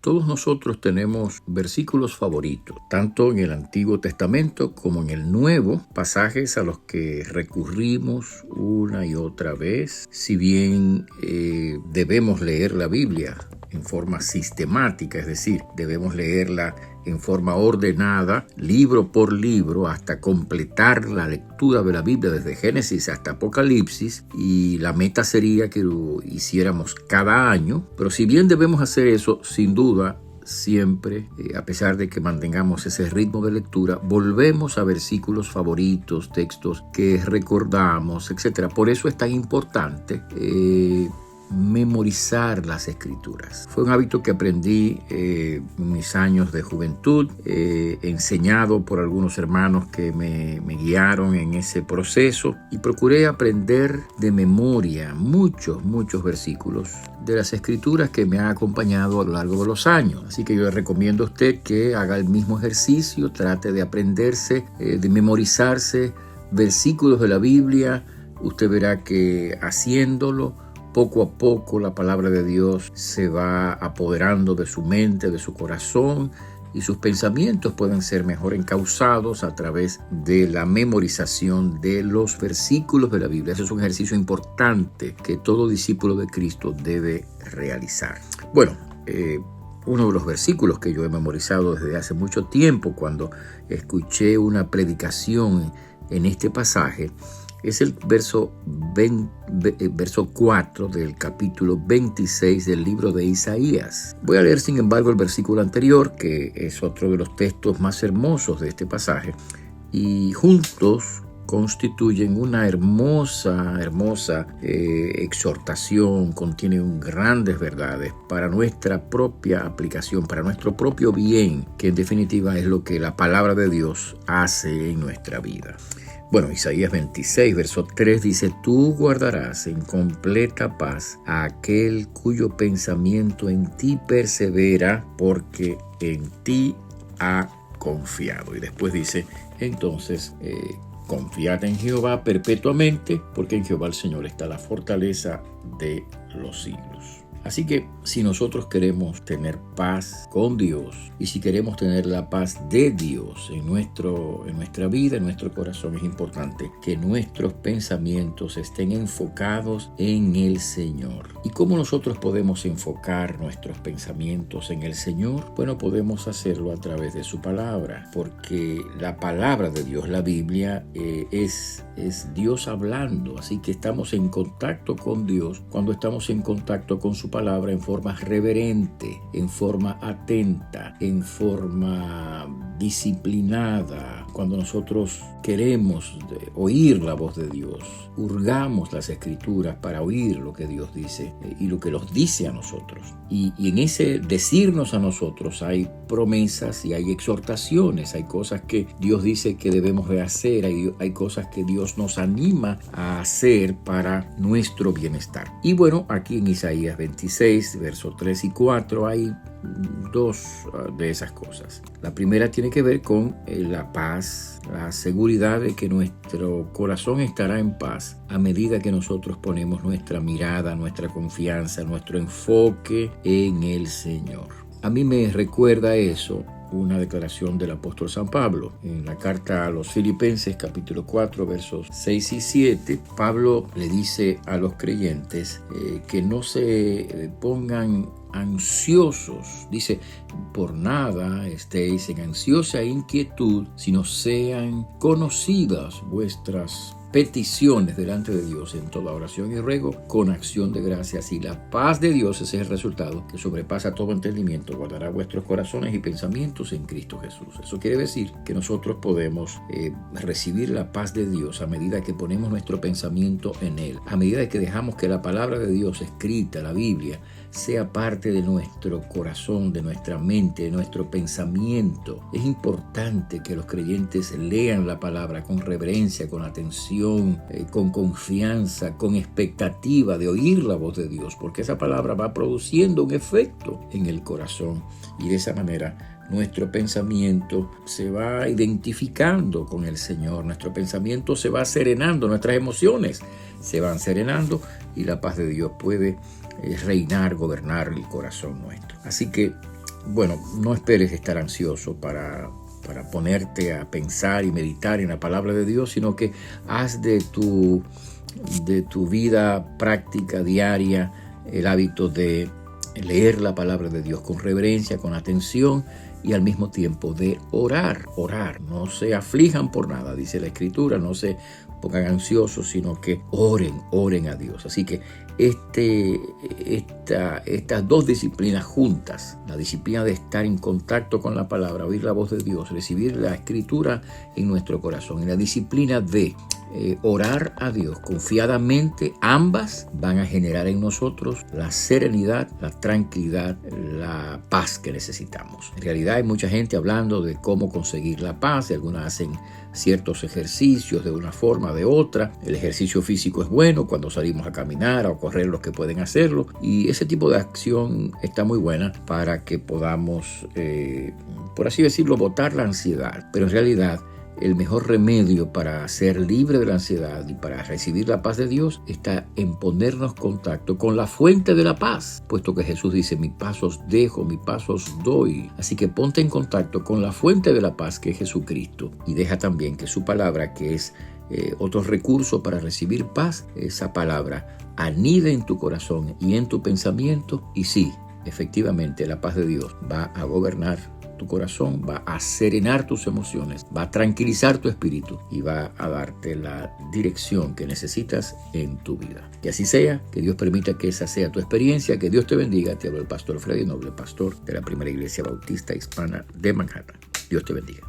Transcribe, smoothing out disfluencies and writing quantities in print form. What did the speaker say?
Todos nosotros tenemos versículos favoritos, tanto en el Antiguo Testamento como en el Nuevo, pasajes a los que recurrimos una y otra vez. Si bien debemos leer la Biblia en forma sistemática, es decir, debemos leerla en forma ordenada, libro por libro, hasta completar la lectura de la Biblia desde Génesis hasta Apocalipsis, y la meta sería que lo hiciéramos cada año. Pero si bien debemos hacer eso, sin duda, siempre, a pesar de que mantengamos ese ritmo de lectura, volvemos a versículos favoritos, textos que recordamos, etc. Por eso es tan importante memorizar las escrituras. Fue un hábito que aprendí en mis años de juventud, enseñado por algunos hermanos que me guiaron en ese proceso, y procuré aprender de memoria muchos versículos de las escrituras que me han acompañado a lo largo de los años. Así que yo le recomiendo a usted que haga el mismo ejercicio, trate de aprenderse, de memorizarse versículos de la Biblia. Usted verá que haciéndolo, poco a poco la palabra de Dios se va apoderando de su mente, de su corazón, y sus pensamientos pueden ser mejor encauzados a través de la memorización de los versículos de la Biblia. Ese es un ejercicio importante que todo discípulo de Cristo debe realizar. Bueno, uno de los versículos que yo he memorizado desde hace mucho tiempo, cuando escuché una predicación en este pasaje, es el verso 4 del capítulo 26 del libro de Isaías. Voy a leer, sin embargo, el versículo anterior, que es otro de los textos más hermosos de este pasaje, y juntos constituyen una hermosa exhortación, contienen grandes verdades para nuestra propia aplicación, para nuestro propio bien, que en definitiva es lo que la palabra de Dios hace en nuestra vida. Bueno, Isaías 26, verso 3 dice: Tú guardarás en completa paz a aquel cuyo pensamiento en ti persevera, porque en ti ha confiado. Y después dice, entonces, confiad en Jehová perpetuamente, porque en Jehová el Señor está la fortaleza de los siglos. Así que si nosotros queremos tener paz con Dios, y si queremos tener la paz de Dios en nuestra vida, en nuestro corazón, es importante que nuestros pensamientos estén enfocados en el Señor. ¿Y cómo nosotros podemos enfocar nuestros pensamientos en el Señor? Bueno, podemos hacerlo a través de su palabra, porque la palabra de Dios, la Biblia, es Dios hablando. Así que estamos en contacto con Dios cuando estamos en contacto con su palabra en forma reverente, en forma atenta, en forma disciplinada. Cuando nosotros queremos oír la voz de Dios, hurgamos las escrituras para oír lo que Dios dice y lo que nos dice a nosotros. Y en ese decirnos a nosotros hay promesas y hay exhortaciones, hay cosas que Dios dice que debemos de hacer, hay cosas que Dios nos anima a hacer para nuestro bienestar. Y bueno, aquí en Isaías 26, versos 3 y 4 hay dos de esas cosas. La primera tiene que ver con la paz, la seguridad de que nuestro corazón estará en paz a medida que nosotros ponemos nuestra mirada, nuestra confianza, nuestro enfoque en el Señor. A mí me recuerda eso una declaración del apóstol San Pablo. En la carta a los Filipenses, capítulo 4, versos 6 y 7, Pablo le dice a los creyentes que no se pongan ansiosos. Dice: por nada estéis en ansiosa inquietud, sino sean conocidas vuestras peticiones delante de Dios en toda oración y ruego con acción de gracias, y la paz de Dios, ese es el resultado que sobrepasa todo entendimiento, guardará vuestros corazones y pensamientos en Cristo Jesús. Eso quiere decir que nosotros podemos recibir la paz de Dios a medida que ponemos nuestro pensamiento en Él, a medida que dejamos que la palabra de Dios escrita, la Biblia, sea parte de nuestro corazón, de nuestra mente, de nuestro pensamiento. Es importante que los creyentes lean la palabra con reverencia, con atención, con confianza, con expectativa de oír la voz de Dios, porque esa palabra va produciendo un efecto en el corazón, y de esa manera nuestro pensamiento se va identificando con el Señor, nuestro pensamiento se va serenando, nuestras emociones se van serenando, y la paz de Dios puede reinar, gobernar el corazón nuestro. Así que bueno, no esperes estar ansioso para ponerte a pensar y meditar en la palabra de Dios, sino que haz de tu vida práctica diaria el hábito de leer la palabra de Dios con reverencia, con atención y al mismo tiempo de orar. No se aflijan por nada, dice la Escritura, no se pongan ansiosos, sino que oren a Dios. Así que estas dos disciplinas juntas, la disciplina de estar en contacto con la palabra, oír la voz de Dios, recibir la Escritura en nuestro corazón, y la disciplina de orar a Dios confiadamente, ambas van a generar en nosotros la serenidad, la tranquilidad, la paz que necesitamos. En realidad hay mucha gente hablando de cómo conseguir la paz, y algunas hacen ciertos ejercicios de una forma o de otra. El ejercicio físico es bueno cuando salimos a caminar o a correr, los que pueden hacerlo, y ese tipo de acción está muy buena para que podamos, por así decirlo, botar la ansiedad. Pero en realidad el mejor remedio para ser libre de la ansiedad y para recibir la paz de Dios está en ponernos en contacto con la fuente de la paz, puesto que Jesús dice: mi paz os dejo, mi paz os doy. Así que ponte en contacto con la fuente de la paz, que es Jesucristo, y deja también que su palabra, que es otro recurso para recibir paz, esa palabra anide en tu corazón y en tu pensamiento, y sí, efectivamente la paz de Dios va a gobernar tu corazón, va a serenar tus emociones, va a tranquilizar tu espíritu y va a darte la dirección que necesitas en tu vida. Que así sea, que Dios permita que esa sea tu experiencia, que Dios te bendiga. Te hablo el pastor Freddy Noble, pastor de la Primera Iglesia Bautista Hispana de Manhattan. Dios te bendiga.